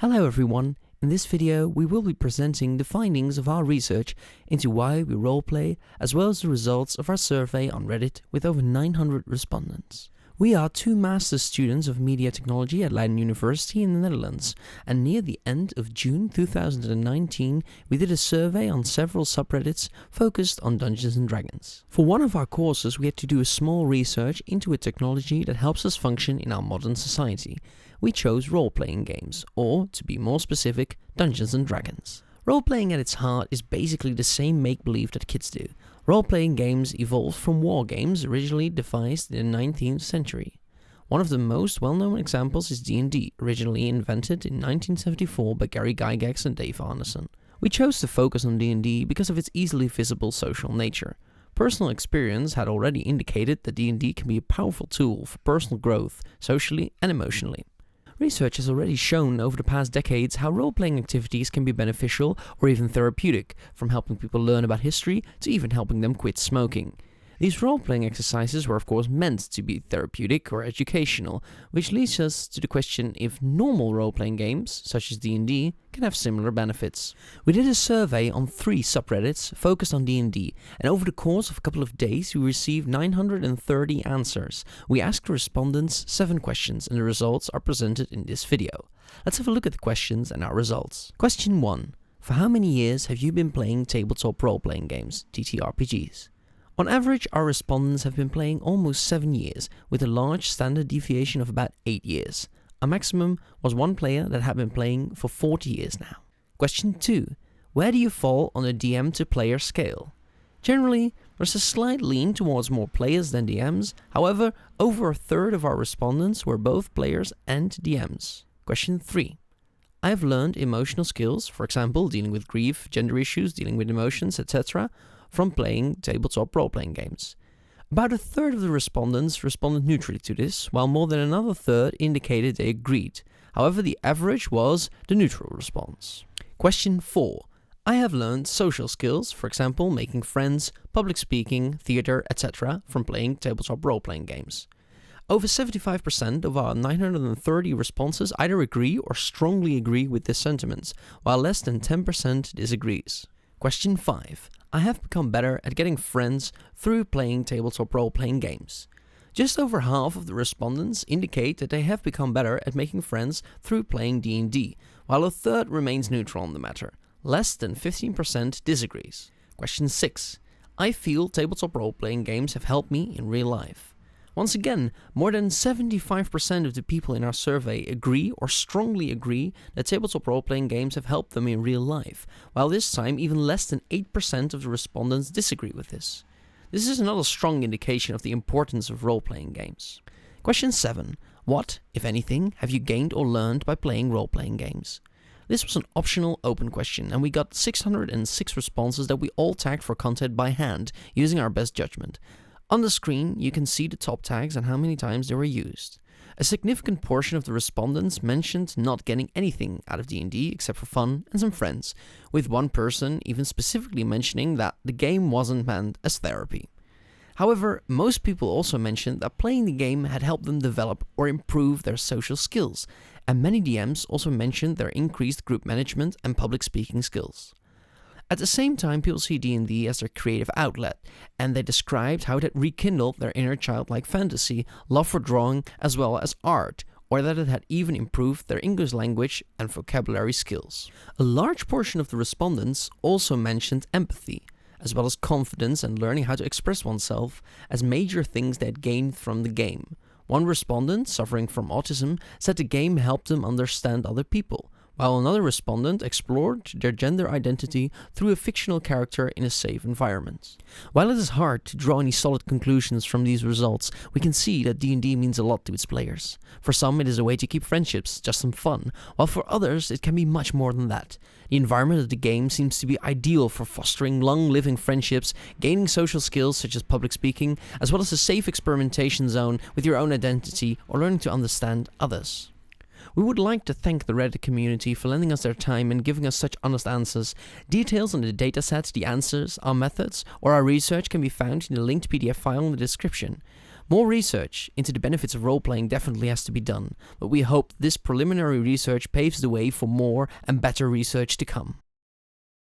Hello everyone, in this video we will be presenting the findings of our research into why we roleplay, as well as the results of our survey on Reddit with over 900 respondents. We are two master's students of MediaTechnology at Leiden University in the Netherlands, and near the end of June 2019 we did a survey on several subreddits focused on Dungeons & Dragons. For one of our courses we had to do a small research into a technology that helps us function in our modern society. We chose role-playing games, or, to be more specific, Dungeons & Dragons. Role-playing at its heart is basically the same make-believe that kids do. Role-playing games evolved from war games originally devised in the 19th century. One of the most well-known examples is D&D, originally invented in 1974 by Gary Gygax and Dave Arneson. We chose to focus on D&D because of its easily visible social nature. Personal experience had already indicated that D&D can be a powerful tool for personal growth, socially and emotionally. Research has already shown over the past decades how role-playing activities can be beneficial or even therapeutic, from helping people learn about history to even helping them quit smoking. These role-playing exercises were of course meant to be therapeutic or educational, which leads us to the question if normal role-playing games, such as D&D, can have similar benefits. We did a survey on 3 subreddits focused on D&D, and over the course of a couple of days we received 930 answers. We asked the respondents 7 questions, and the results are presented in this video. Let's have a look at the questions and our results. Question 1. For how many years have you been playing tabletop role-playing games, TTRPGs? On average, our respondents have been playing almost 7 years, with a large standard deviation of about 8 years. Our maximum was one player that had been playing for 40 years now. Question 2. Where do you fall on the DM to player scale? Generally, there's a slight lean towards more players than DMs, however, over a third of our respondents were both players and DMs. Question 3. I have learned emotional skills, for example, dealing with grief, gender issues, dealing with emotions, etc., from playing tabletop role-playing games. About a third of the respondents responded neutrally to this, while more than another third indicated they agreed. However, the average was the neutral response. Question 4. I have learned social skills, for example, making friends, public speaking, theater, etc., from playing tabletop role-playing games. Over 75% of our 930 responses either agree or strongly agree with this sentiment, while less than 10% disagrees. Question 5. I have become better at getting friends through playing tabletop role-playing games. Just over half of the respondents indicate that they have become better at making friends through playing D&D, while a third remains neutral on the matter. Less than 15% disagrees. Question 6. I feel tabletop role-playing games have helped me in real life. Once again, more than 75% of the people in our survey agree or strongly agree that tabletop role-playing games have helped them in real life, while this time even less than 8% of the respondents disagree with this. This is another strong indication of the importance of role-playing games. Question 7. What, if anything, have you gained or learned by playing role-playing games? This was an optional open question, and we got 606 responses that we all tagged for content by hand, using our best judgment. On the screen, you can see the top tags and how many times they were used. A significant portion of the respondents mentioned not getting anything out of D&D except for fun and some friends, with one person even specifically mentioning that the game wasn't meant as therapy. However, most people also mentioned that playing the game had helped them develop or improve their social skills, and many DMs also mentioned their increased group management and public speaking skills. At the same time, people see D&D as their creative outlet, and they described how it had rekindled their inner childlike fantasy, love for drawing, as well as art, or that it had even improved their English language and vocabulary skills. A large portion of the respondents also mentioned empathy, as well as confidence and learning how to express oneself as major things they had gained from the game. One respondent, suffering from autism, said the game helped them understand other people, while another respondent explored their gender identity through a fictional character in a safe environment. While it is hard to draw any solid conclusions from these results, we can see that D&D means a lot to its players. For some, it is a way to keep friendships, just some fun, while for others, it can be much more than that. The environment of the game seems to be ideal for fostering long-living friendships, gaining social skills such as public speaking, as well as a safe experimentation zone with your own identity or learning to understand others. We would like to thank the Reddit community for lending us their time and giving us such honest answers. Details on the datasets, the answers, our methods, or our research can be found in the linked PDF file in the description. More research into the benefits of role-playing definitely has to be done, but we hope this preliminary research paves the way for more and better research to come.